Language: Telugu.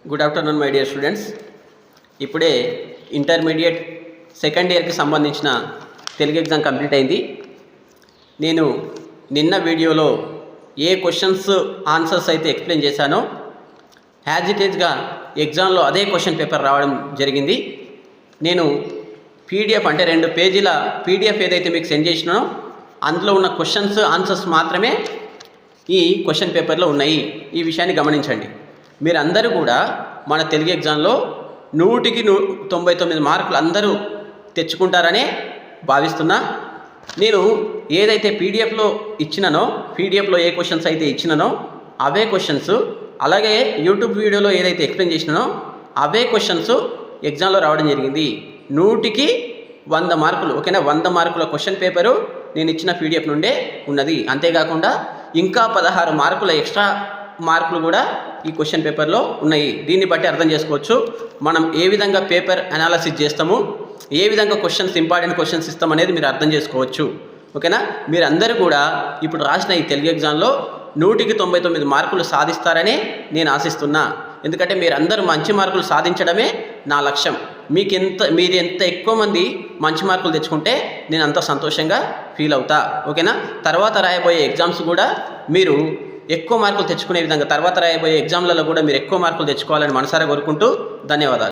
Good afternoon my dear students. ఇప్పుడే ఇంటర్మీడియట్ సెకండ్ ఇయర్కి సంబంధించిన తెలుగు ఎగ్జామ్ కంప్లీట్ అయింది. నేను నిన్న వీడియోలో ఏ క్వశ్చన్స్ ఆన్సర్స్ అయితే ఎక్స్ప్లెయిన్ చేశానో యాజ్ ఇట్ ఈజ్గా ఎగ్జామ్లో అదే క్వశ్చన్ పేపర్ రావడం జరిగింది. నేను పీడిఎఫ్ అంటే 2 పేజీల పీడిఎఫ్ ఏదైతే మీకు సెండ్ చేసినానో అందులో ఉన్న క్వశ్చన్స్ ఆన్సర్స్ మాత్రమే ఈ క్వశ్చన్ పేపర్లో ఉన్నాయి. ఈ విషయాన్ని గమనించండి. మీరందరూ కూడా మన తెలుగు ఎగ్జామ్లో 100కి 99 మార్కులు అందరూ తెచ్చుకుంటారనే భావిస్తున్నా. నేను ఏదైతే పీడిఎఫ్లో ఇచ్చినానో పీడిఎఫ్లో ఏ క్వశ్చన్స్ అయితే ఇచ్చినానో అవే క్వశ్చన్స్, అలాగే యూట్యూబ్ వీడియోలో ఏదైతే ఎక్స్ప్లెయిన్ చేసినానో అవే క్వశ్చన్స్ ఎగ్జామ్లో రావడం జరిగింది. 100కి 100 మార్కులు, ఓకేనా? 100 మార్కుల క్వశ్చన్ పేపరు నేను ఇచ్చిన పీడిఎఫ్ నుండే ఉన్నది. అంతేకాకుండా ఇంకా 16 మార్కుల ఎక్స్ట్రా మార్కులు కూడా ఈ క్వశ్చన్ పేపర్లో ఉన్నాయి. దీన్ని బట్టి అర్థం చేసుకోవచ్చు మనం ఏ విధంగా పేపర్ అనాలిసిస్ చేస్తాము, ఏ విధంగా క్వశ్చన్స్ ఇంపార్టెంట్ క్వశ్చన్స్ ఇస్తాం అనేది మీరు అర్థం చేసుకోవచ్చు, ఓకేనా? మీరందరూ కూడా ఇప్పుడు రాసిన ఈ తెలుగు ఎగ్జామ్లో 100కి 99 మార్కులు సాధిస్తారని నేను ఆశిస్తున్నా. ఎందుకంటే మీరందరూ మంచి మార్కులు సాధించడమే నా లక్ష్యం. మీరు ఎంత ఎక్కువ మంది మంచి మార్కులు తెచ్చుకుంటే నేను అంత సంతోషంగా ఫీల్ అవుతా, ఓకేనా? తర్వాత రాయబోయే ఎగ్జామ్స్ కూడా మీరు ఎక్కువ మార్కులు తెచ్చుకునే విధంగా, తర్వాత రాయబోయే ఎగ్జామ్లలో కూడా మీరు ఎక్కువ మార్కులు తెచ్చుకోవాలని మనసారా కోరుకుంటూ ధన్యవాదాలు.